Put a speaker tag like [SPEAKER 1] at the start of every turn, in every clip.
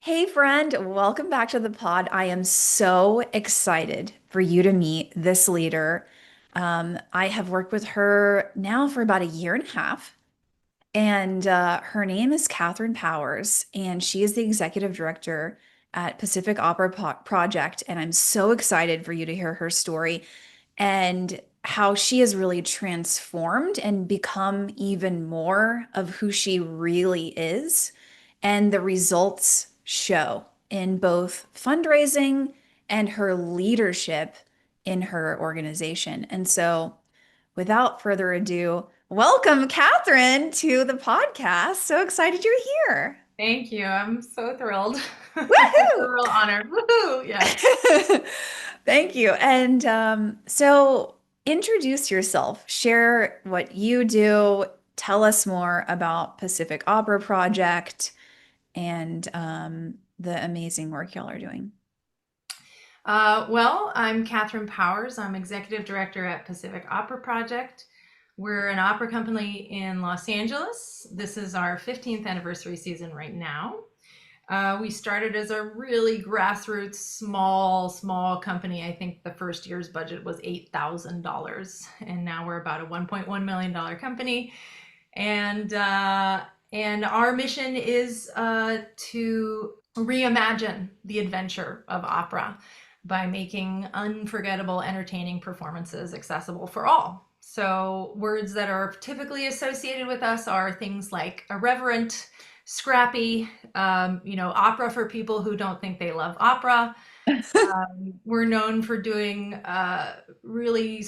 [SPEAKER 1] Hey, friend, welcome back to the pod. I am so excited for you to meet this leader. I have worked with her now for about a year and a half, and her name is Katherine Powers, and she is the executive director at Pacific Opera Project. And I'm so excited for you to hear her story and how she has really transformed and become even more of who she really is. And the results show in both fundraising and her leadership in her organization. And so, without further ado, welcome, Katherine, to the podcast. So excited you're here.
[SPEAKER 2] Thank you. I'm so thrilled. It's a
[SPEAKER 1] Woohoo!
[SPEAKER 2] real honor. Woohoo! Yeah.
[SPEAKER 1] Thank you. And so introduce yourself, share what you do, tell us more about Pacific Opera Project and the amazing work y'all are doing.
[SPEAKER 2] Well, I'm Katherine Powers. I'm executive director at Pacific Opera Project. We're an opera company in Los Angeles. This is our 15th anniversary season right now. We started as a really grassroots, small company. I think the first year's budget was $8,000, and now we're about a $1.1 million company. And and our mission is to reimagine the adventure of opera by making unforgettable, entertaining performances accessible for all. So, words that are typically associated with us are things like irreverent, scrappy, opera for people who don't think they love opera. We're known for doing really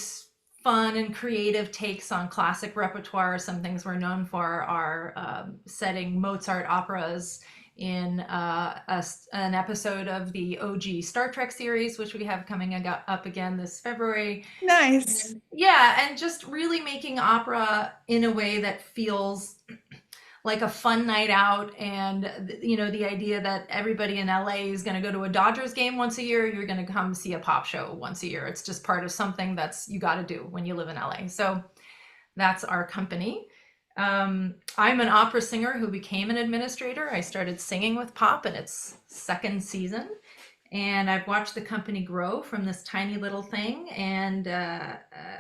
[SPEAKER 2] fun and creative takes on classic repertoire. Some things we're known for are setting Mozart operas in an episode of the OG Star Trek series, which we have coming up again this February.
[SPEAKER 1] Nice.
[SPEAKER 2] And yeah, and just really making opera in a way that feels like a fun night out. And the idea that everybody in LA is going to go to a Dodgers game once a year, you're going to come see a pop show once a year. It's just part of something that's you got to do when you live in LA. So that's our company. I'm an opera singer who became an administrator. I started singing with Pop in its second season, and I've watched the company grow from this tiny little thing, and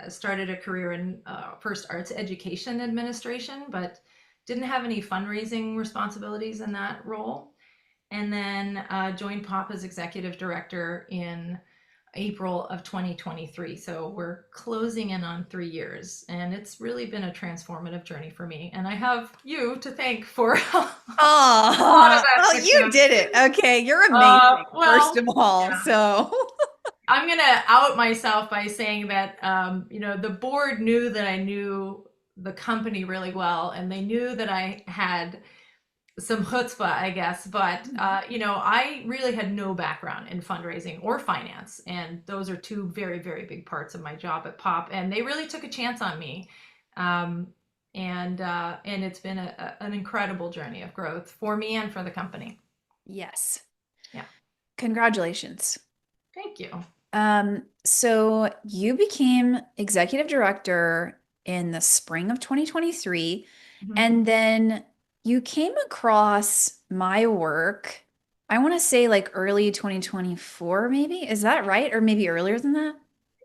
[SPEAKER 2] started a career in first arts education administration, but didn't have any fundraising responsibilities in that role. And then joined Pop as executive director in April of 2023. So we're closing in on 3 years, and it's really been a transformative journey for me. And I have you to thank for a lot of
[SPEAKER 1] Oh,
[SPEAKER 2] that
[SPEAKER 1] well, you
[SPEAKER 2] success.
[SPEAKER 1] did it. Okay, you're amazing, first
[SPEAKER 2] Well,
[SPEAKER 1] of all.
[SPEAKER 2] yeah.
[SPEAKER 1] So,
[SPEAKER 2] I'm gonna out myself by saying that the board knew that I knew the company really well, and they knew that I had some chutzpah, I guess. But I really had no background in fundraising or finance, and those are two very, very big parts of my job at Pop. And they really took a chance on me, um, and it's been an incredible journey of growth for me and for the company.
[SPEAKER 1] yes,
[SPEAKER 2] Yeah,
[SPEAKER 1] congratulations.
[SPEAKER 2] thank you.
[SPEAKER 1] So you became executive director in the spring of 2023,
[SPEAKER 2] Mhm.
[SPEAKER 1] and then you came across my work, I want to say like early 2024, maybe. Is that right? Or maybe earlier than that?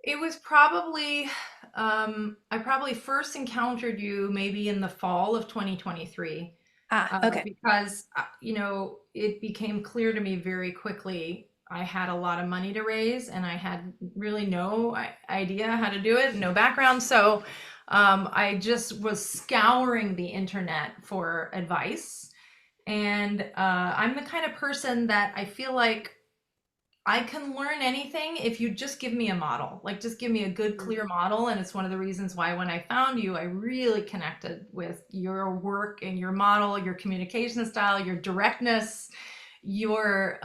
[SPEAKER 2] It was probably, I probably first encountered you maybe in the fall of 2023,
[SPEAKER 1] Ah, okay.
[SPEAKER 2] because, it became clear to me very quickly I had a lot of money to raise, and I had really no idea how to do it, no background. So I just was scouring the internet for advice. And I'm the kind of person that I feel like I can learn anything if you just give me a model. Like, just give me a good, clear model. And it's one of the reasons why when I found you, I really connected with your work and your model, your communication style, your directness, your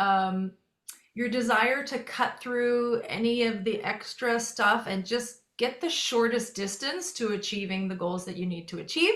[SPEAKER 2] your desire to cut through any of the extra stuff and just get the shortest distance to achieving the goals that you need to achieve.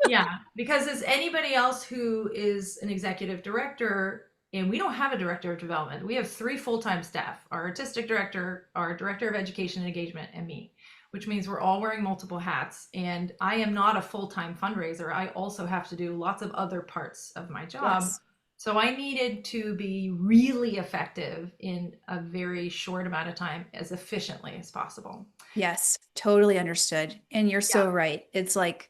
[SPEAKER 2] Yeah, because as anybody else who is an executive director, and we don't have a director of development, we have three full-time staff: our artistic director, our director of education and engagement, and me, which means we're all wearing multiple hats. And I am not a full-time fundraiser. I also have to do lots of other parts of my job.
[SPEAKER 1] Yes.
[SPEAKER 2] So I needed to be really effective in a very short amount of time, as efficiently as possible.
[SPEAKER 1] Yes, totally understood. And you're
[SPEAKER 2] Yeah.
[SPEAKER 1] so right. It's like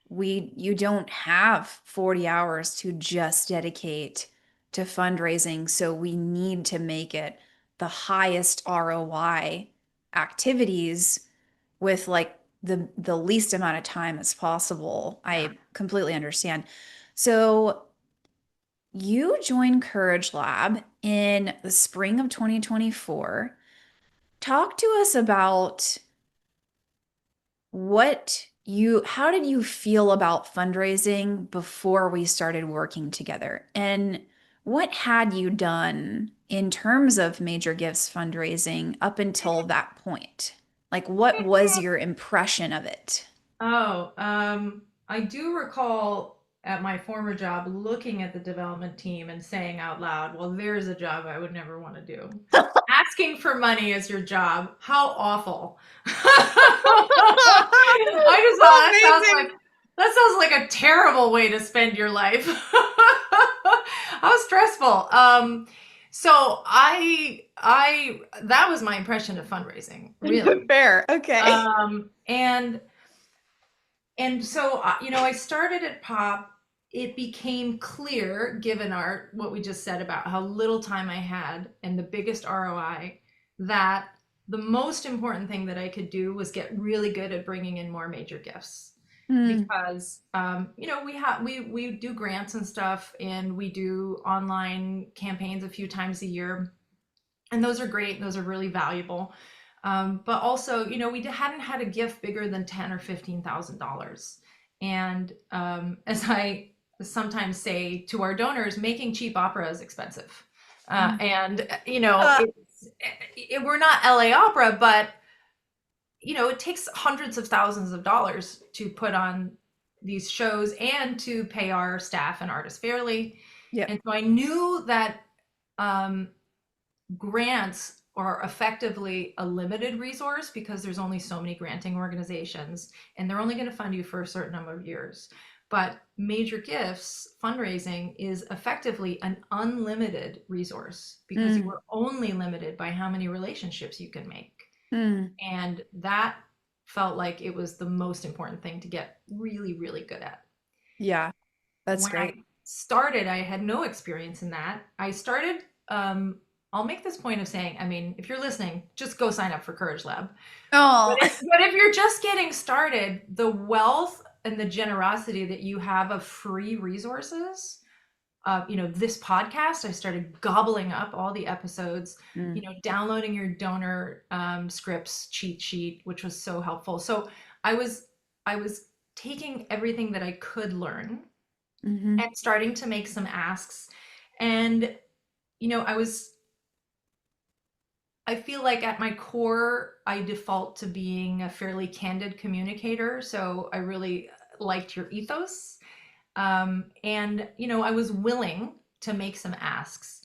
[SPEAKER 1] you don't have 40 hours to just dedicate to fundraising, so we need to make it the highest ROI activities with like the least amount of time as possible.
[SPEAKER 2] Yeah.
[SPEAKER 1] I completely understand. So you joined Courage Lab in the spring of 2024. Talk to us about how did you feel about fundraising before we started working together? And what had you done in terms of major gifts fundraising up until that point? Like, what was your impression of it?
[SPEAKER 2] Oh, I do recall at my former job looking at the development team and saying out loud, well, there's a job I would never want to do. Asking for money is your job. How awful. I just thought
[SPEAKER 1] Amazing.
[SPEAKER 2] that sounds like a terrible way to spend your life. How stressful. So I that was my impression of fundraising, really.
[SPEAKER 1] Fair. Okay.
[SPEAKER 2] And so, I started at Pop. It became clear, given our what we just said about how little time I had and the biggest ROI, that the most important thing that I could do was get really good at bringing in more major gifts.
[SPEAKER 1] Mm,
[SPEAKER 2] Because we do grants and stuff, and we do online campaigns a few times a year, and those are great. Those are really valuable. But also, we hadn't had a gift bigger than ten or $15,000. And as I sometimes say to our donors, making cheap opera is expensive.
[SPEAKER 1] mm.
[SPEAKER 2] And
[SPEAKER 1] Uh,
[SPEAKER 2] we're not LA Opera, but it takes hundreds of thousands of dollars to put on these shows and to pay our staff and artists fairly.
[SPEAKER 1] yep.
[SPEAKER 2] And so I knew that um, grants are effectively a limited resource because there's only so many granting organizations, and they're only going to fund you for a certain number of years. But major gifts fundraising is effectively an unlimited resource because you
[SPEAKER 1] Mm,
[SPEAKER 2] are only limited by how many relationships you can make.
[SPEAKER 1] mm.
[SPEAKER 2] And that felt like it was the most important thing to get really, really good at.
[SPEAKER 1] Yeah, that's
[SPEAKER 2] When I
[SPEAKER 1] great.
[SPEAKER 2] started, I had no experience in that. I started, I'll make this point of saying, I mean, if you're listening, just go sign up for Courage Lab.
[SPEAKER 1] Oh,
[SPEAKER 2] But if you're just getting started, the wealth and the generosity that you have of free resources, this podcast, I started gobbling up all the episodes,
[SPEAKER 1] mm,
[SPEAKER 2] downloading your donor scripts cheat sheet, which was so helpful. So I was, I was taking everything that I could learn
[SPEAKER 1] hmm.
[SPEAKER 2] and starting to make some asks. And, you know, I was, I feel like at my core, I default to being a fairly candid communicator. So I really liked your ethos. And, I was willing to make some asks.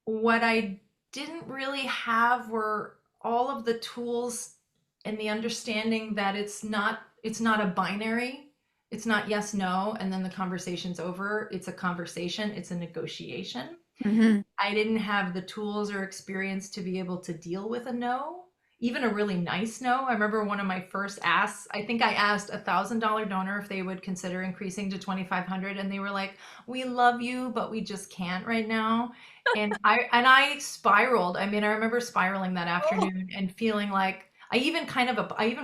[SPEAKER 2] What I didn't really have were all of the tools and the understanding that it's not a binary. It's not yes, no, and then the conversation's over. It's a conversation, it's a negotiation.
[SPEAKER 1] Hmm.
[SPEAKER 2] I didn't have the tools or experience to be able to deal with a no, even a really nice no. I remember one of my first asks, I think I asked $1,000 donor if they would consider increasing to 2,500, and they were like, "We love you, but we just can't right now." And I spiraled. I mean, I remember spiraling that
[SPEAKER 1] Oh,
[SPEAKER 2] afternoon and feeling like I even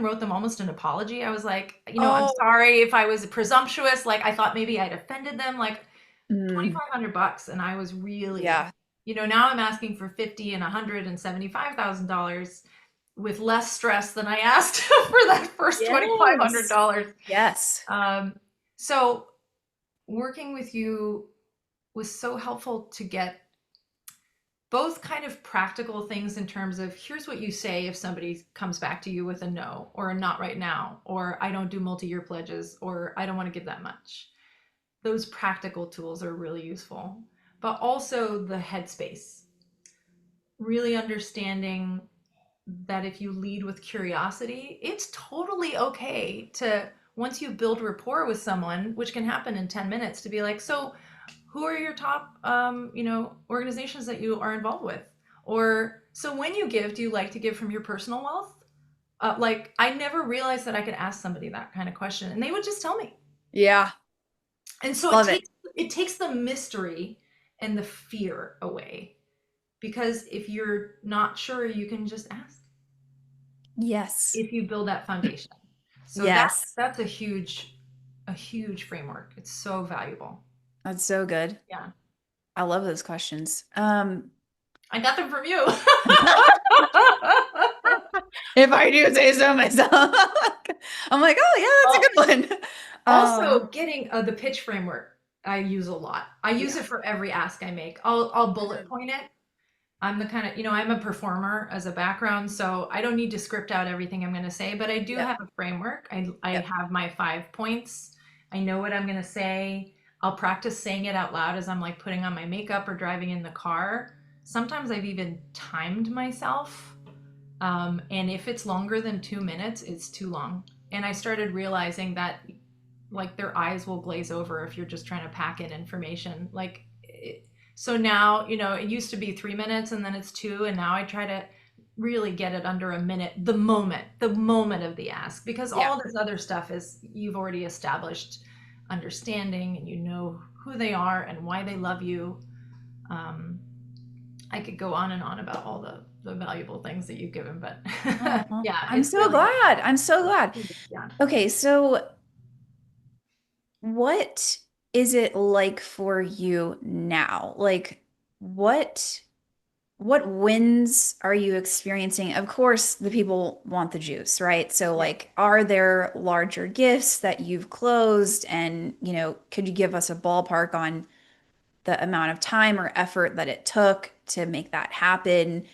[SPEAKER 2] wrote them almost an apology. I was like, "I'm
[SPEAKER 1] oh,
[SPEAKER 2] sorry if I was presumptuous. Like I thought maybe I'd offended them. Like
[SPEAKER 1] mm,
[SPEAKER 2] 2,500 bucks." And I was really,
[SPEAKER 1] yeah.
[SPEAKER 2] now I'm asking for 50 and $175,000 with less stress than I asked for that first
[SPEAKER 1] Yes.
[SPEAKER 2] $2,500.
[SPEAKER 1] Yes.
[SPEAKER 2] Um, so working with you was so helpful to get both kind of practical things in terms of here's what you say if somebody comes back to you with a no or a not right now, or I don't do multi-year pledges, or I don't want to give that much. Those practical tools are really useful, but also the headspace, really understanding that if you lead with curiosity, it's totally okay to, once you build rapport with someone, which can happen in 10 minutes, to be like, so who are your top, organizations that you are involved with? Or so when you give, do you like to give from your personal wealth? Like I never realized that I could ask somebody that kind of question, and they would just tell me.
[SPEAKER 1] Yeah.
[SPEAKER 2] And so
[SPEAKER 1] Love it.
[SPEAKER 2] it takes the mystery and the fear away, because if you're not sure, you can just ask
[SPEAKER 1] Yes.
[SPEAKER 2] if you build that foundation. So
[SPEAKER 1] Yes.
[SPEAKER 2] that's a huge framework. It's so valuable.
[SPEAKER 1] That's so good.
[SPEAKER 2] Yeah.
[SPEAKER 1] I love those questions.
[SPEAKER 2] I got them from you.
[SPEAKER 1] If I do say so myself. I'm like, oh yeah,
[SPEAKER 2] Well,
[SPEAKER 1] that's a good one.
[SPEAKER 2] also getting the pitch framework I use a lot. I use it
[SPEAKER 1] Yes.
[SPEAKER 2] for every ask I make. I'll bullet
[SPEAKER 1] Mhm.
[SPEAKER 2] point it. I'm the kind of, I'm a performer as a background, so I don't need to script out everything I'm going to say, but I do
[SPEAKER 1] Yep.
[SPEAKER 2] have a framework. I
[SPEAKER 1] Yep.
[SPEAKER 2] have my 5 points. I know what I'm going to say. I'll practice saying it out loud as I'm like putting on my makeup or driving in the car. Sometimes I've even timed myself. And if it's longer than 2 minutes, it's too long. And I started realizing that like their eyes will glaze over if you're just trying to pack in information. So now, it used to be 3 minutes and then it's two. And now I try to really get it under a minute, the moment of the ask, because
[SPEAKER 1] Yeah.
[SPEAKER 2] all this other stuff is you've already established understanding and you know who they are and why they love you. Um, I could go on and on about all the valuable things that you've given, but
[SPEAKER 1] Oh,
[SPEAKER 2] yeah,
[SPEAKER 1] I'm
[SPEAKER 2] it's
[SPEAKER 1] so
[SPEAKER 2] really,
[SPEAKER 1] glad. I'm so glad.
[SPEAKER 2] yeah.
[SPEAKER 1] Okay, so what is it like for you now? Like what what wins are you experiencing? Of course, the people want the juice, right? So
[SPEAKER 2] Yeah.
[SPEAKER 1] like are there larger gifts that you've closed and, could you give us a ballpark on the amount of time or effort that it took to make that happen?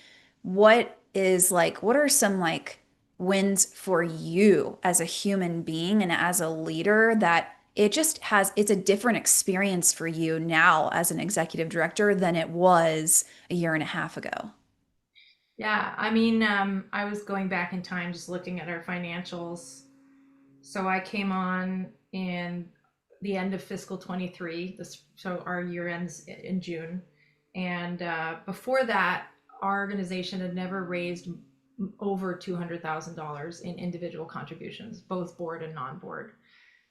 [SPEAKER 1] What are some like wins for you as a human being and as a leader that it's a different experience for you now as an executive director than it was a year and a half ago?
[SPEAKER 2] Yeah, I mean, I was going back in time just looking at our financials. So I came on in the end of fiscal 23. So our year ends in June. And before that, our organization had never raised over $200,000 in individual contributions, both board and non-board.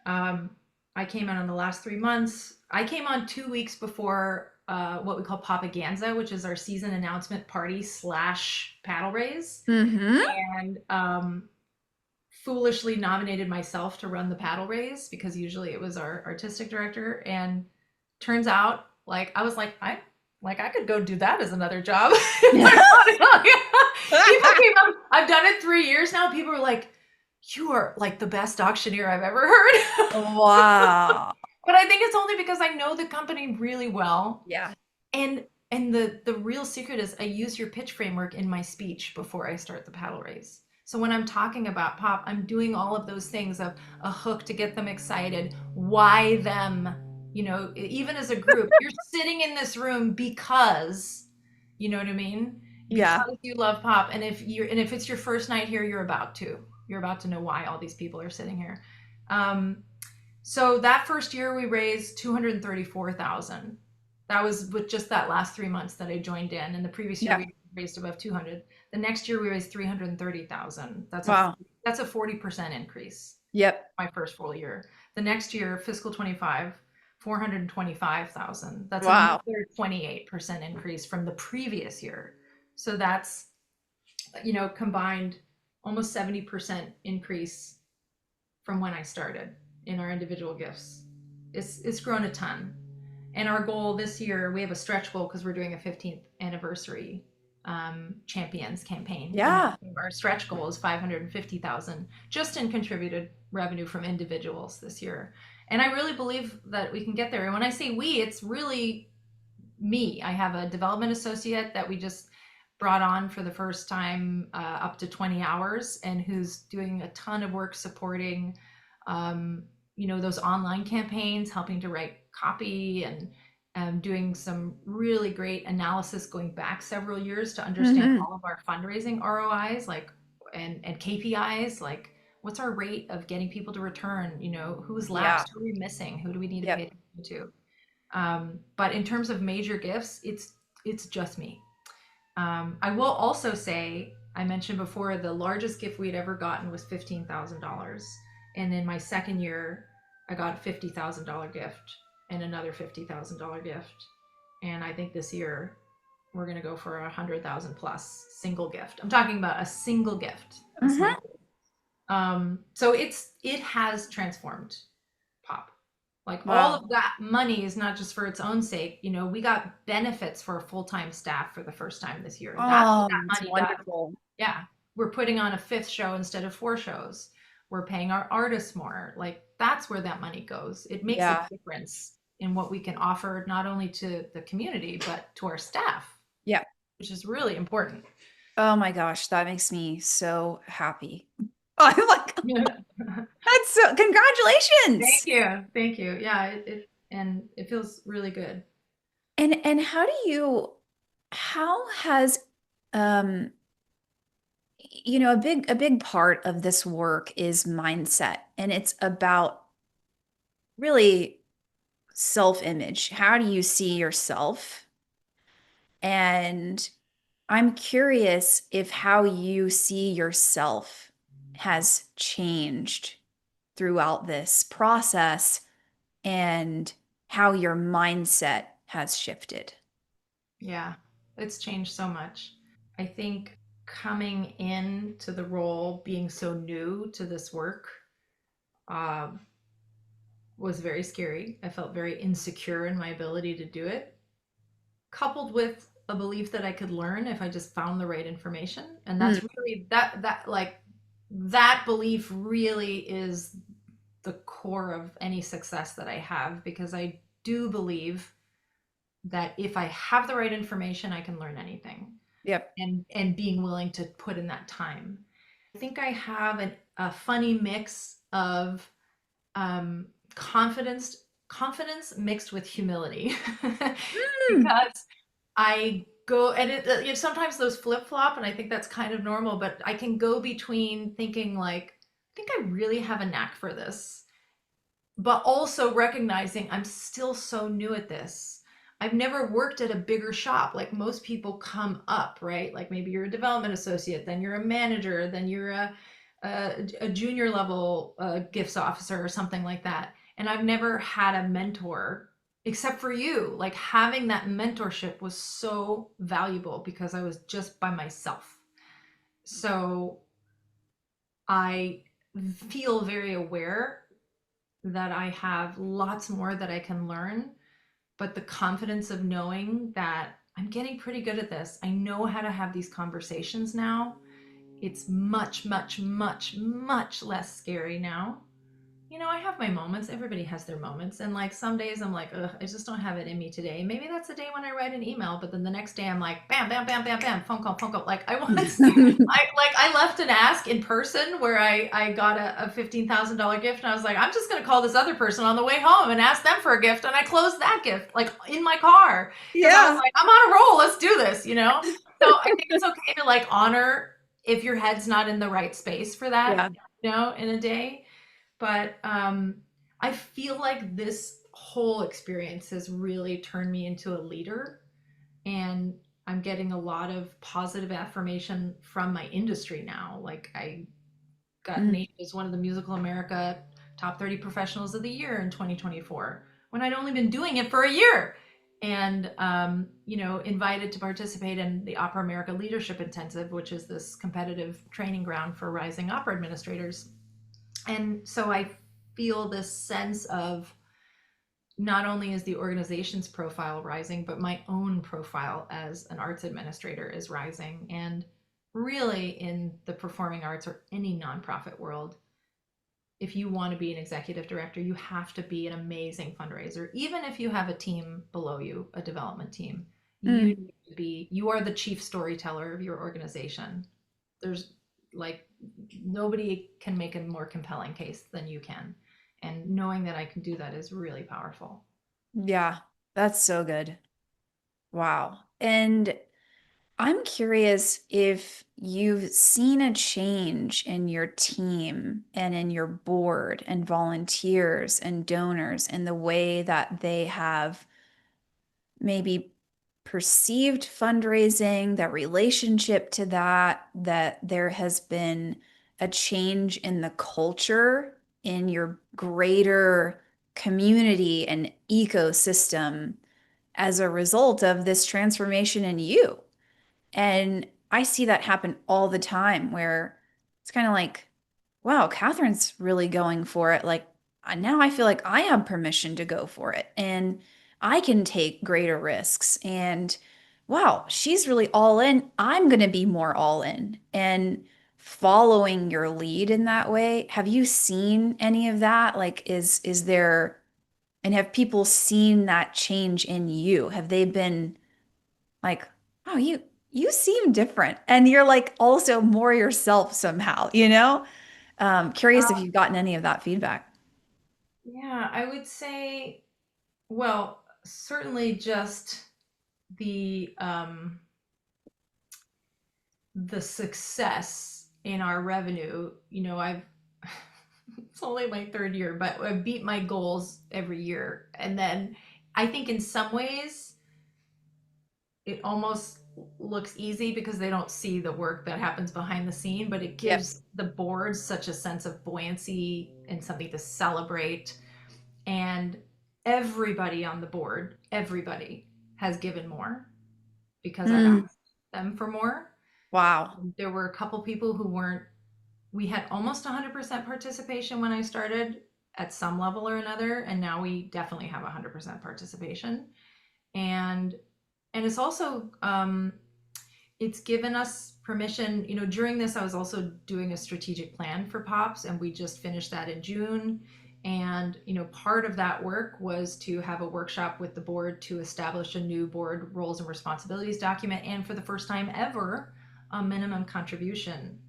[SPEAKER 2] Um, I came on the last 3 months. I came on 2 weeks before what we call Papaganza, which is our season announcement party slash paddle raise,
[SPEAKER 1] Mm-hmm.
[SPEAKER 2] and foolishly nominated myself to run the paddle raise because usually it was our artistic director. And turns out, like I was like I could go do that as another job. People came up. I've done it 3 years now. People are like, "You are like the best auctioneer I've ever heard."
[SPEAKER 1] Wow.
[SPEAKER 2] But I think it's only because I know the company really well.
[SPEAKER 1] Yeah.
[SPEAKER 2] And the real secret is I use your pitch framework in my speech before I start the paddle race. So when I'm talking about pop, I'm doing all of those things of a hook to get them excited. Why them? Even as a group, you're sitting in this room because, you know what I mean?
[SPEAKER 1] Yeah.
[SPEAKER 2] Because you love pop. And if it's your first night here, you're about to know why all these people are sitting here. So that first year we raised 234,000. That was with just that last 3 months that I joined in. And the previous year
[SPEAKER 1] Yeah.
[SPEAKER 2] we raised above 200. The next year we raised 330,000.
[SPEAKER 1] Wow.
[SPEAKER 2] That's a 40% increase.
[SPEAKER 1] Yep.
[SPEAKER 2] My first full year. The next year, fiscal 25, 425,000. That's
[SPEAKER 1] Wow.
[SPEAKER 2] another 28% increase from the previous year. So that's combined almost 70% increase from when I started in our individual gifts. It's grown a ton. And our goal this year, we have a stretch goal because we're doing a 15th anniversary champions campaign. And
[SPEAKER 1] Yeah.
[SPEAKER 2] our stretch goal is 550,000 just in contributed revenue from individuals this year. And I really believe that we can get there. And when I say we, it's really me. I have a development associate that we just brought on for the first time up to 20 hours and who's doing a ton of work supporting those online campaigns, helping to write copy and doing some really great analysis going back several years to understand
[SPEAKER 1] Mm-hmm.
[SPEAKER 2] all of our fundraising ROIs, like and KPIs, like what's our rate of getting people to return, who's
[SPEAKER 1] Yeah.
[SPEAKER 2] lapsed, who are we missing, who do we need to pay
[SPEAKER 1] Yep.
[SPEAKER 2] attention to. But in terms of major gifts, it's just me. I will also say, I mentioned before, the largest gift we'd ever gotten was $15,000, and in my second year, I got a $50,000 gift and another $50,000 gift, and I think this year we're going to go for 100,000 plus single gift. I'm talking about a single gift, a
[SPEAKER 1] Hmm.
[SPEAKER 2] small. So it has transformed pop. Like all
[SPEAKER 1] Wow.
[SPEAKER 2] of that money is not just for its own sake. You know, we got benefits for a full-time staff for the first time this year. That's what
[SPEAKER 1] Oh,
[SPEAKER 2] that
[SPEAKER 1] it's
[SPEAKER 2] money does.
[SPEAKER 1] wonderful.
[SPEAKER 2] Yeah. We're putting on a fifth show instead of four shows. We're paying our artists more. Like that's where that money goes. It makes a
[SPEAKER 1] Yeah.
[SPEAKER 2] difference in what we can offer not only to the community but to our staff,
[SPEAKER 1] Yeah.
[SPEAKER 2] which is really important.
[SPEAKER 1] Oh my gosh, that makes me so happy. I'm like, that's so,
[SPEAKER 2] Thank
[SPEAKER 1] congratulations.
[SPEAKER 2] you. Thank you. Yeah, it and it feels really good.
[SPEAKER 1] And how do you, how has, um, a big part of this work is mindset, and it's about really self-image. How do you see yourself? And I'm curious if how you see yourself has changed throughout this process and how your mindset has shifted.
[SPEAKER 2] Yeah, it's changed so much. I think coming into the role, being so new to this work, uh, was very scary. I felt very insecure in my ability to do it, coupled with a belief that I could learn if I just found the right information. And
[SPEAKER 1] Mm,
[SPEAKER 2] that's really that belief really is the core of any success that I have because I do believe that if I have the right information, I can learn anything.
[SPEAKER 1] yep.
[SPEAKER 2] And being willing to put in that time. I think I have a funny mix of um, confidence mixed with humility
[SPEAKER 1] Mm,
[SPEAKER 2] because I go and sometimes those flip flop, and I think that's kind of normal. But I can go between thinking like, I think I really have a knack for this, but also recognizing I'm still so new at this. I've never worked at a bigger shop. Like most people come up, right? Like maybe you're a development associate, then you're a manager, then you're a junior level gifts officer or something like that. And I've never had a mentor except for you. Like having that mentorship was so valuable because I was just by myself. So I feel very aware that I have lots more that I can learn, but the confidence of knowing that I'm getting pretty good at this. I know how to have these conversations now. It's much, much, much, much less scary now. I have my moments. Everybody has their moments. And like some days I'm like, ugh, I just don't have it in me today. Maybe that's the day when I write an email, but then the next day I'm like, bam, bam, bam, bam, bam, phone call, phone call. Like I once, I left an ask in person where I got a $15,000 gift, and I was like, I'm just gonna call this other person on the way home and ask them for a gift, and I closed that gift like in my car because I was
[SPEAKER 1] yeah.
[SPEAKER 2] like, I'm on a roll. Let's do this. So I think it's okay to like honor if your head's not in the right space for that,
[SPEAKER 1] Yeah.
[SPEAKER 2] in a day. But I feel like this whole experience has really turned me into a leader, and I'm getting a lot of positive affirmation from my industry now. Like I got
[SPEAKER 1] Mm,
[SPEAKER 2] named as one of the Musical America top 30 professionals of the year in 2024 when I'd only been doing it for a year. And, invited to participate in the Opera America Leadership Intensive, which is this competitive training ground for rising opera administrators. And so I feel this sense of not only is the organization's profile rising, but my own profile as an arts administrator is rising. And really, in the performing arts or any nonprofit world, if you want to be an executive director, you have to be an amazing fundraiser. Even if you have a team below you, a development team, you
[SPEAKER 1] mm.
[SPEAKER 2] need to be, you are the chief storyteller of your organization. There's like nobody can make a more compelling case than you can. And knowing that I can do that is really powerful.
[SPEAKER 1] Yeah, that's so good. Wow. And I'm curious if you've seen a change in your team and in your board and volunteers and donors in the way that they have. maybe perceived fundraising, that relationship to that, that there has been a change in the culture in your greater community and ecosystem as a result of this transformation in you? And I see that happen all the time where it's kind of like, wow, Catherine's really going for it. Like now I feel like I have permission to go for it and I can take greater risks. And wow, she's really all in. I'm going to be more all in. And following your lead in that way, have you seen any of that? Like is there and have people seen that change in you? Have they been like, oh, you seem different. And you're like also more yourself somehow, you know? Curious if you've gotten any of that feedback.
[SPEAKER 2] Yeah, I would say, well, certainly just the success in our revenue. I've it's only my third year, but I beat my goals every year. And then I think in some ways it almost looks easy because they don't see the work that happens behind the scene, but it
[SPEAKER 1] Yep.
[SPEAKER 2] gives the board such a sense of buoyancy and something to celebrate. And everybody on the board, everybody has given more because I've
[SPEAKER 1] Mm,
[SPEAKER 2] asked them for more.
[SPEAKER 1] wow.
[SPEAKER 2] There were a couple people who weren't, we had almost 100% participation when I started at some level or another, and now we definitely have 100% participation. And it's also it's given us permission. During this, I was also doing a strategic plan for Pops, and we just finished that in June. And part of that work was to have a workshop with the board to establish a new board roles and responsibilities document, and for the first time ever, a minimum contribution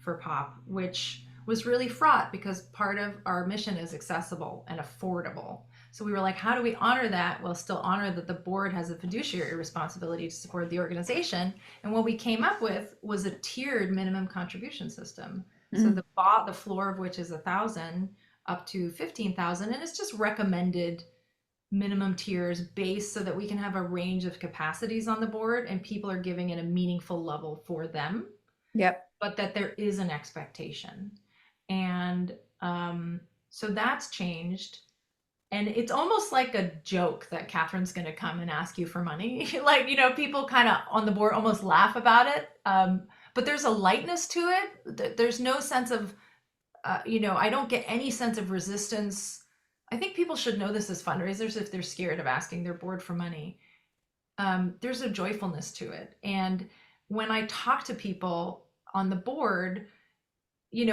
[SPEAKER 2] for Pop, which was really fraught because part of our mission is accessible and affordable. So we were like, how do we honor that while still honor that the board has a fiduciary responsibility to support the organization? And what we came up with was a tiered minimum contribution system. So
[SPEAKER 1] Mm,
[SPEAKER 2] the floor of which is 1,000 up to 15,000, and it's just recommended minimum tiers based so that we can have a range of capacities on the board and people are giving it a meaningful level for them,
[SPEAKER 1] yep.
[SPEAKER 2] but that there is an expectation. And so that's changed. And it's almost like a joke that Catherine's going to come and ask you for money. Like, people kind of on the board almost laugh about it. But there's a lightness to it. There's no sense of, I don't get any sense of resistance. I think people should know this as fundraisers if they're scared of asking their board for money. There's a joyfulness to it. And when I talk to people on the board,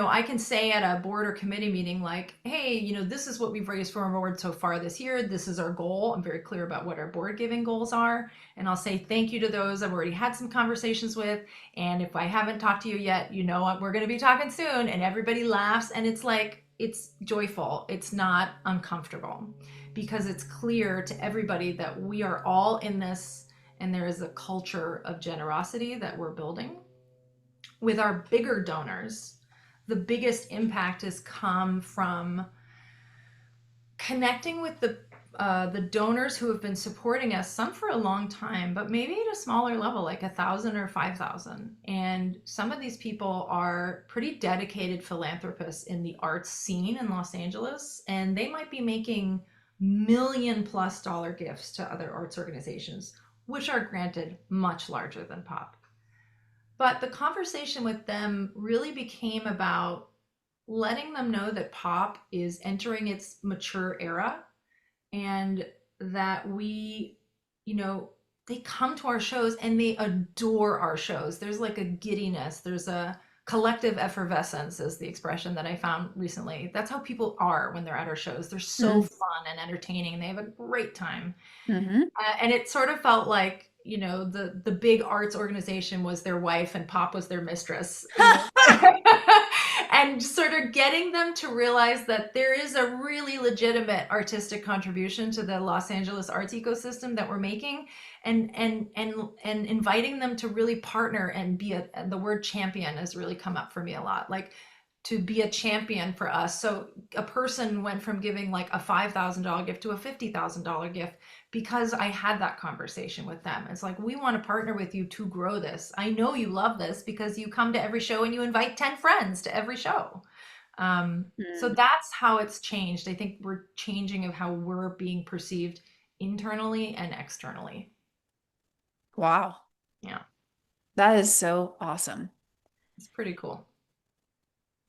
[SPEAKER 2] I can say at a board or committee meeting, like, hey, this is what we've raised for our board so far this year. This is our goal. I'm very clear about what our board giving goals are. And I'll say thank you to those I've already had some conversations with. And if I haven't talked to you yet, we're going to be talking soon. And everybody laughs. And it's like, it's joyful. It's not uncomfortable because it's clear to everybody that we are all in this. And there is a culture of generosity that we're building with our bigger donors. The biggest impact has come from connecting with the donors who have been supporting us, some for a long time, but maybe at a smaller level, like 1,000 or 5,000. And some of these people are pretty dedicated philanthropists in the arts scene in Los Angeles, and they might be making $1 million+ gifts to other arts organizations, which are granted much larger than Pop. But the conversation with them really became about letting them know that pop is entering its mature era and that you know, they come to our shows and they adore our shows. There's like a giddiness, there's a collective effervescence, is the expression that I found recently. That's how people are when they're at our shows. They're so
[SPEAKER 1] Mm,
[SPEAKER 2] fun and entertaining and they have a great time.
[SPEAKER 1] hmm.
[SPEAKER 2] And it sort of felt like, the big arts organization was their wife and pop was their mistress. And sort of getting them to realize that there is a really legitimate artistic contribution to the Los Angeles arts ecosystem that we're making, and inviting them to really partner and be the word champion has really come up for me a lot. Like, to be a champion for us. So a person went from giving like a $5,000 gift to a $50,000 gift because I had that conversation with them. It's like, we want to partner with you to grow this. I know you love this because you come to every show and you invite 10 friends to every show. So
[SPEAKER 1] Mm.
[SPEAKER 2] that's how it's changed. I think we're changing of how we're being perceived internally and externally.
[SPEAKER 1] Wow.
[SPEAKER 2] Yeah,
[SPEAKER 1] That is so awesome.
[SPEAKER 2] it's pretty cool.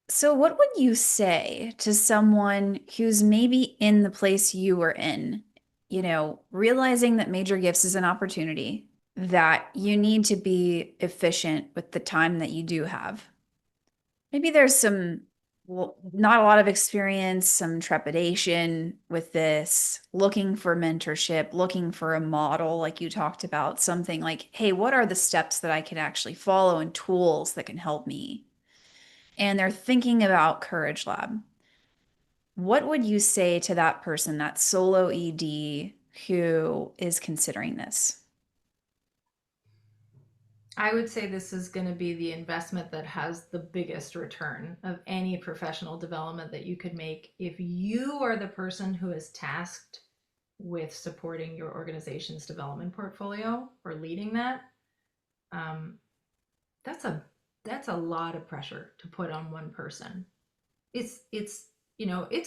[SPEAKER 1] So, what would you say to someone who's maybe in the place you were in, realizing that major gifts is an opportunity, that you need to be efficient with the time that you do have? Maybe there's some, well, not a lot of experience, some trepidation with this, looking for mentorship, looking for a model, like you talked about, something like, hey, what are the steps that I can actually follow and tools that can help me? And they're thinking about Courage Lab. What would you say to that person, that solo ED who is considering this?
[SPEAKER 2] I would say this is going to be the investment that has the biggest return of any professional development that you could make if you are the person who is tasked with supporting your organization's development portfolio or leading that. Um, that's a that's a lot of pressure to put on one person. It's it's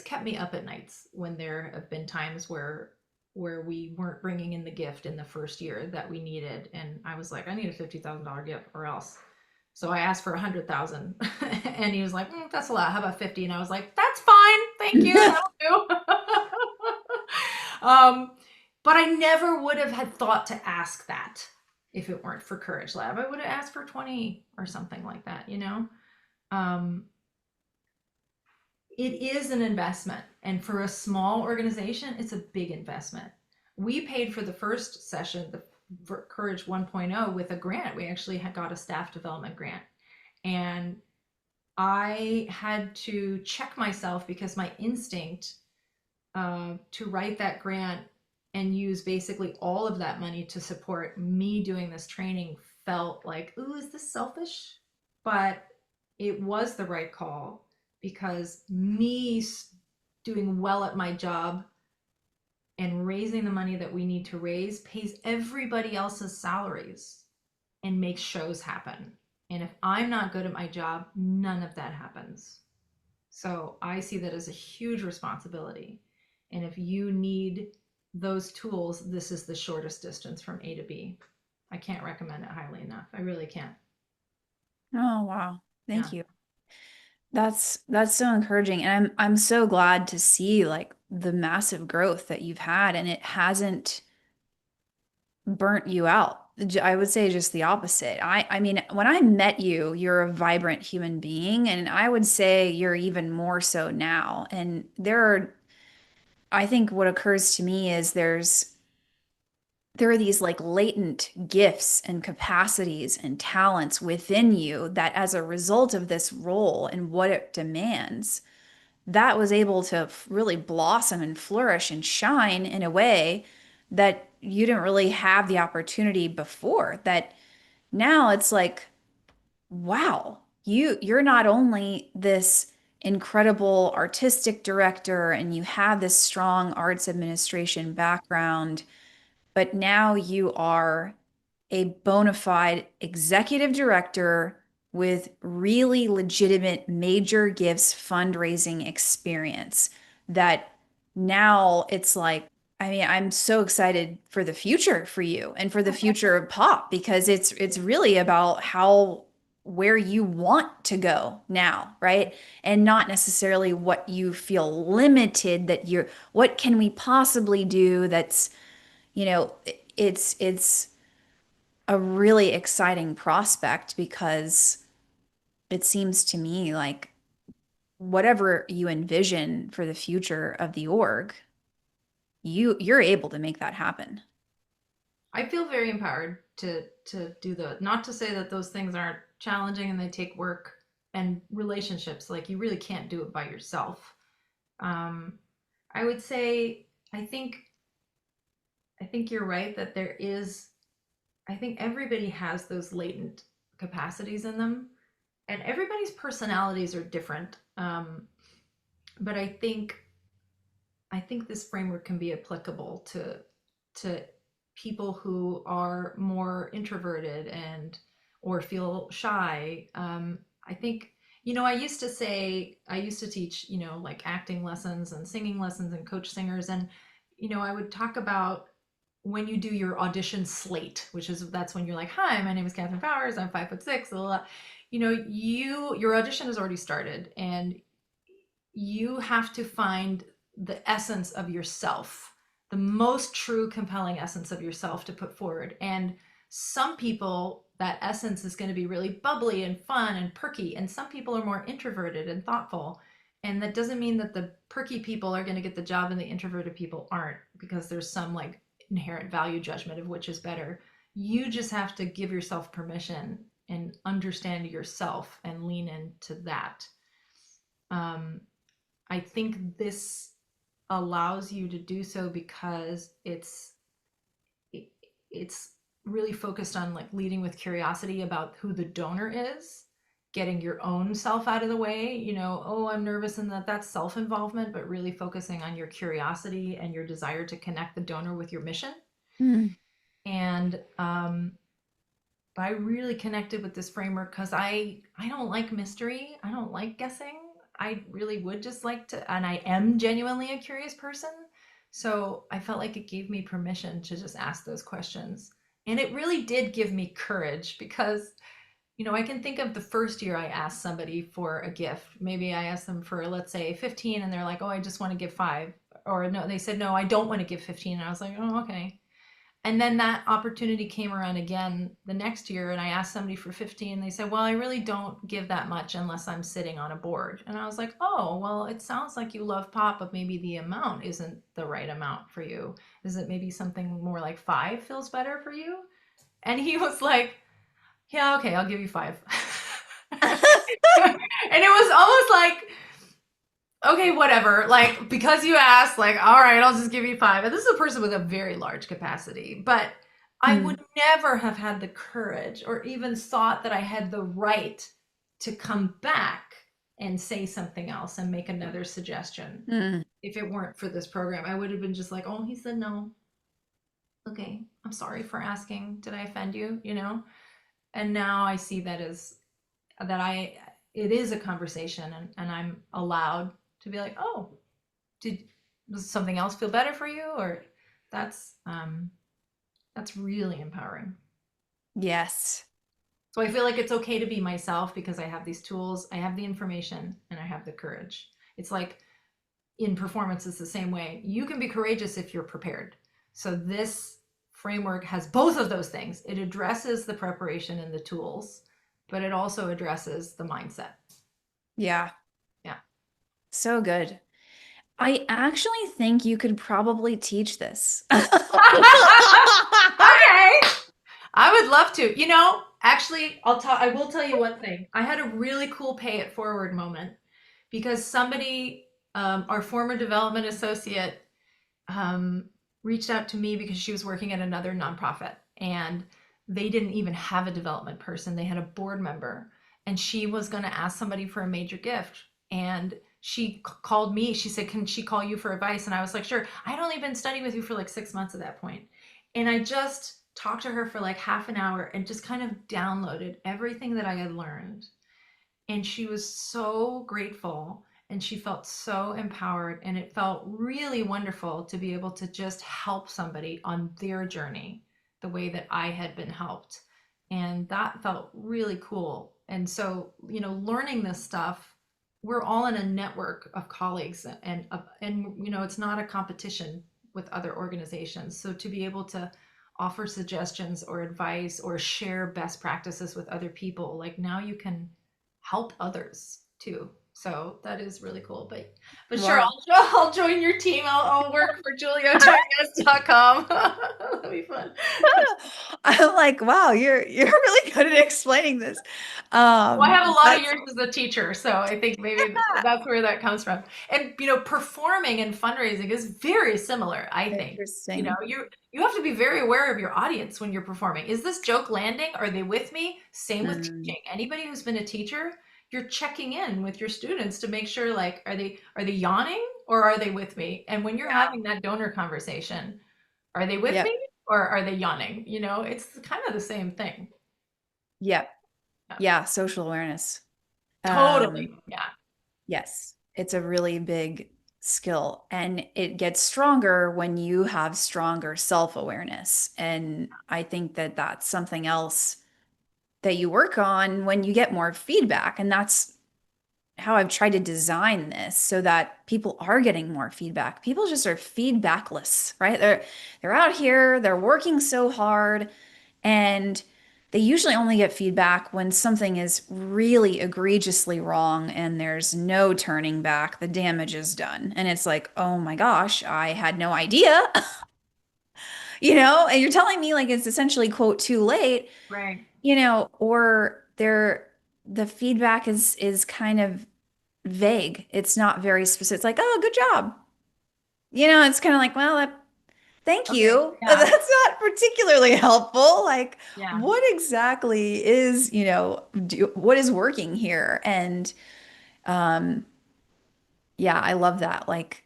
[SPEAKER 2] kept me up at nights when there have been times where we weren't bringing in the gift in the first year that we needed, and I was like, I need a $50,000 gift or else. So I asked for 100,000, and he was like, "That's a lot. How about 50?" And I was like, "That's fine, thank you, that'll do." um, but I never would have had thought to ask that if it weren't for Courage Lab. I would have asked for 20 or something like that, you know. Um, it is an investment. And for a small organization, it's a big investment. We paid for the first session, the Courage 1.0, with a grant. We actually had got a staff development grant. And I had to check myself because my instinct to write that grant and use basically all of that money to support me doing this training felt like, ooh, is this selfish? But it was the right call because me doing well at my job and raising the money that we need to raise pays everybody else's salaries and makes shows happen. And if I'm not good at my job, none of that happens. So I see that as a huge responsibility. And if you need those tools, this is the shortest distance from A to B. I can't recommend it highly enough. I really can't.
[SPEAKER 1] Oh, wow.
[SPEAKER 2] Yeah.
[SPEAKER 1] Thank you. That's so encouraging. And I'm so glad to see like the massive growth that you've had and it hasn't burnt you out. I would say just the opposite. I mean, when I met you, you're a vibrant human being, and I would say you're even more so now. And I think what occurs to me is there are these like latent gifts and capacities and talents within you that as a result of this role and what it demands, that was able to really blossom and flourish and shine in a way that you didn't really have the opportunity before. That now it's like, wow, you're not only this incredible artistic director and you have this strong arts administration background, but now you are a bona fide executive director with really legitimate major gifts fundraising experience that now it's like, I mean, I'm so excited for the future for you and for the future of pop because it's really about how where you want to go now, right? And not necessarily what you feel limited that you're what can we possibly do that's you know, it's a really exciting prospect because it seems to me like whatever you envision for the future of the org, you're able to make that happen.
[SPEAKER 2] I feel very empowered to do not to say that those things aren't challenging and they take work and relationships. Like, you really can't do it by yourself. Um, I would say I think you're right that there is. I think everybody has those latent capacities in them, and everybody's personalities are different. But I think this framework can be applicable to people who are more introverted and or feel shy. I think, I used to say, I used to teach, like acting lessons and singing lessons and coach singers. And, I would talk about when you do your audition slate, that's when you're like, hi, my name is Katherine Powers. I'm 5'6". Blah, blah, blah. Your audition has already started, and you have to find the essence of yourself, the most true, compelling essence of yourself to put forward. And some people, that essence is going to be really bubbly and fun and perky, and some people are more introverted and thoughtful. And that doesn't mean that the perky people are going to get the job and the introverted people aren't, because there's some like inherent value judgment of which is better. You just have to give yourself permission and understand yourself and lean into that. Um, I think this allows you to do so because it's really focused on like leading with curiosity about who the donor is, getting your own self out of the way. Oh, I'm nervous, and that's self-involvement, but really focusing on your curiosity and your desire to connect the donor with your mission.
[SPEAKER 1] Mm.
[SPEAKER 2] And I really connected with this framework because I don't like mystery. I don't like guessing. I really would just like to, and I am genuinely a curious person. So I felt like it gave me permission to just ask those questions. And it really did give me courage because, I can think of the first year I asked somebody for a gift. Maybe I asked them for, let's say, 15, and they're like, oh, I just want to give 5. Or no, they said, no, I don't want to give 15. And I was like, oh, okay. And then that opportunity came around again the next year, and I asked somebody for 15, and they said, well, I really don't give that much unless I'm sitting on a board. And I was like, oh, well, it sounds like you love pop, but maybe the amount isn't the right amount for you. Is it maybe something more like 5 feels better for you? And he was like, yeah, okay, I'll give you 5. And it was almost like, okay, whatever. Like, because you asked, like, all right, I'll just give you 5. And this is a person with a very large capacity, but I
[SPEAKER 1] Mm.
[SPEAKER 2] would never have had the courage or even thought that I had the right to come back and say something else and make another suggestion.
[SPEAKER 1] Mm.
[SPEAKER 2] If it weren't for this program, I would have been just like, oh, he said no. Okay, I'm sorry for asking. Did I offend you? And now I see that as it is a conversation, and I'm allowed to be like, oh, does something else feel better for you? Or that's really empowering.
[SPEAKER 1] Yes.
[SPEAKER 2] So I feel like it's okay to be myself because I have these tools, I have the information, and I have the courage. It's like in performance, it's the same way. You can be courageous if you're prepared. So this framework has both of those things. It addresses the preparation and the tools, but it also addresses the mindset.
[SPEAKER 1] Yeah.
[SPEAKER 2] Yeah.
[SPEAKER 1] So good. I actually think you could probably teach this.
[SPEAKER 2] Okay. I would love to. Actually, I will tell you one thing. I had a really cool pay it forward moment because somebody, our former development associate, reached out to me because she was working at another nonprofit, and they didn't even have a development person. They had a board member, and she was going to ask somebody for a major gift. And she called me. She said, can she call you for advice? And I was like, sure. I'd only been studying with you for like 6 months at that point. And I just talked to her for like half an hour and just kind of downloaded everything that I had learned. And she was so grateful, and she felt so empowered, and it felt really wonderful to be able to just help somebody on their journey the way that I had been helped. And that felt really cool. And so, learning this stuff, we're all in a network of colleagues, and it's not a competition with other organizations. So to be able to offer suggestions or advice or share best practices with other people, like now you can help others too. So that is really cool. But sure,
[SPEAKER 1] Wow.
[SPEAKER 2] I'll join your team. I'll work for juliojoinas.com. That'll be fun.
[SPEAKER 1] I'm like, wow, you're really good at explaining this.
[SPEAKER 2] Well, I have a lot of
[SPEAKER 1] That's
[SPEAKER 2] years as a teacher, so I think maybe that's where that comes from. And performing and fundraising is very similar, I think.
[SPEAKER 1] interesting.
[SPEAKER 2] You have to be very aware of your audience when you're performing. Is this joke landing? Are they with me? Same with
[SPEAKER 1] Mm.
[SPEAKER 2] teaching. Anybody who's been a teacher, you're checking in with your students to make sure, like, are they yawning or are they with me? And when you're
[SPEAKER 1] Yeah.
[SPEAKER 2] having that donor conversation, Are they with
[SPEAKER 1] Yep.
[SPEAKER 2] me or are they yawning? You know, it's kind of the same thing.
[SPEAKER 1] Yep.
[SPEAKER 2] Yeah.
[SPEAKER 1] Yeah. Social awareness. Um,
[SPEAKER 2] Totally. Yeah.
[SPEAKER 1] yes, it's a really big skill, and it gets stronger when you have stronger self-awareness. And I think that that's something else that you work on when you get more feedback. And that's how I've tried to design this so that people are getting more feedback. People just are feedbackless, right? They're out here, they're working so hard, and they usually only get feedback when something is really egregiously wrong and there's no turning back. The damage is done. And it's like, "Oh my gosh, I had no idea." And you're telling me like it's essentially quote too late,
[SPEAKER 2] Right.
[SPEAKER 1] or the feedback is kind of vague. It's not very specific. It's like, oh, good job. It's kind of like, well, thank
[SPEAKER 2] Okay.
[SPEAKER 1] you.
[SPEAKER 2] Yeah.
[SPEAKER 1] That's not particularly helpful. Like,
[SPEAKER 2] Yeah.
[SPEAKER 1] what exactly is, what is working here? And um, yeah, I love that. Like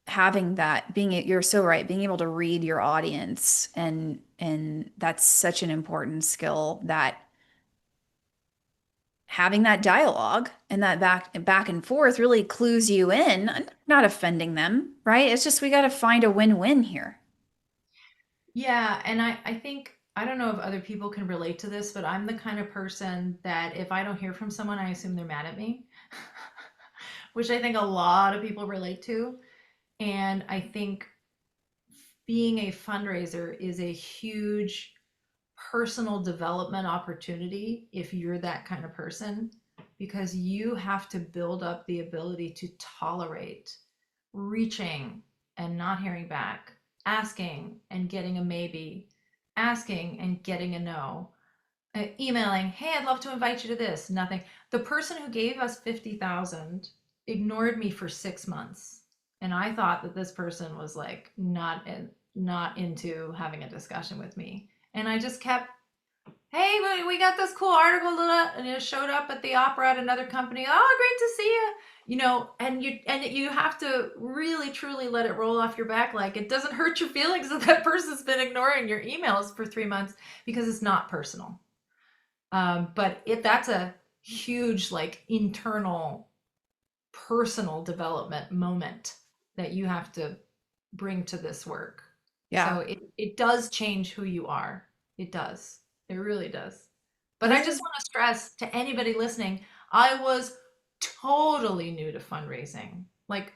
[SPEAKER 1] having that, you're so right, being able to read your audience, and that's such an important skill, that having that dialogue and that back and forth really clues you in, not offending them, right? It's just we got to find a win-win here.
[SPEAKER 2] Yeah, and I think I don't know if other people can relate to this, but I'm the kind of person that if I don't hear from someone, I assume they're mad at me, which I think a lot of people relate to. And I think being a fundraiser is a huge personal development opportunity if you're that kind of person, because you have to build up the ability to tolerate reaching and not hearing back, asking and getting a maybe, asking and getting a no, emailing, hey, I'd love to invite you to this, nothing. The person who gave us 50,000 ignored me for 6 months. And I thought that this person was like not into having a discussion with me. And I just kept, hey, we got this cool article, and it showed up at the opera at another company. Oh, great to see you. And you have to really truly let it roll off your back. Like it doesn't hurt your feelings that that person's been ignoring your emails for 3 months because it's not personal. But if that's a huge like internal personal development moment that you have to bring to this work.
[SPEAKER 1] Yeah.
[SPEAKER 2] So it does change who you are. It does. It really does. But I
[SPEAKER 1] This
[SPEAKER 2] just
[SPEAKER 1] is
[SPEAKER 2] want to stress to anybody listening, I was totally new to fundraising. Like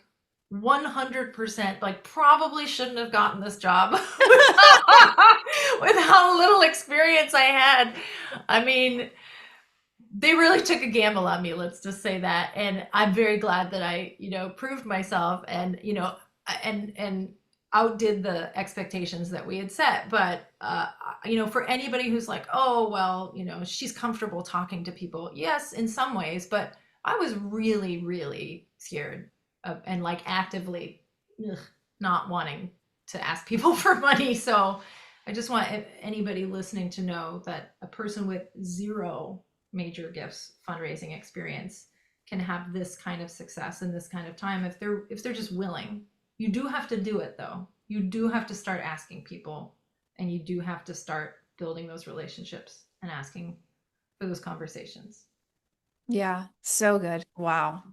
[SPEAKER 2] 100%, like probably shouldn't have gotten this job with how little experience I had. I mean, they really took a gamble on me, let's just say that. And I'm very glad that I, proved myself and, and outdid the expectations that we had set. But, for anybody who's like, oh, well, she's comfortable talking to people. Yes, in some ways, but I was really, really scared of, and like actively ugh, not wanting to ask people for money. So I just want anybody listening to know that a person with zero major gifts fundraising experience can have this kind of success in this kind of time if they're just willing. You do have to do it though. You do have to start asking people, and you do have to start building those relationships and asking for those conversations.
[SPEAKER 1] Yeah, so good. Wow.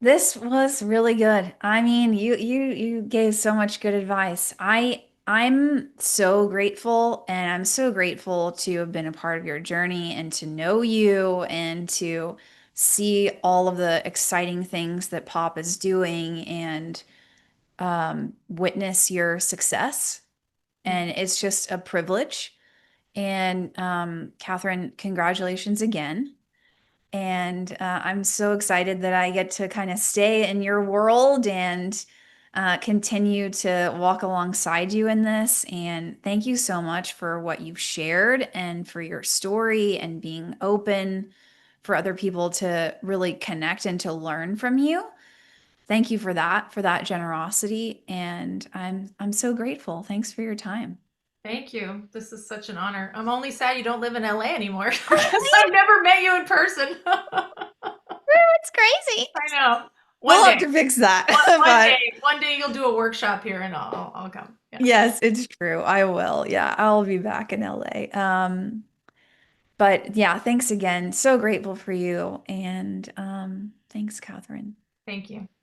[SPEAKER 1] This was really good. I mean, you gave so much good advice. I'm so grateful, and I'm so grateful to have been a part of your journey and to know you and to see all of the exciting things that Pop is doing, and witness your success. And it's just a privilege. And Katherine, congratulations again. And I'm so excited that I get to kind of stay in your world and continue to walk alongside you in this. And thank you so much for what you've shared and for your story and being open for other people to really connect and to learn from you. Thank you for that generosity. And I'm so grateful. Thanks for your time.
[SPEAKER 2] Thank you. This is such an honor. I'm only sad you don't live in LA anymore because I've never met you in person. I
[SPEAKER 1] It's crazy.
[SPEAKER 2] know. One
[SPEAKER 1] We'll
[SPEAKER 2] day,
[SPEAKER 1] have to fix that.
[SPEAKER 2] one
[SPEAKER 1] But
[SPEAKER 2] day, one day you'll do a workshop here, and I'll come. Yeah.
[SPEAKER 1] yes, it's true. I will. Yeah, I'll be back in LA. But yeah, thanks again. So grateful for you. And thanks, Catherine.
[SPEAKER 2] Thank you.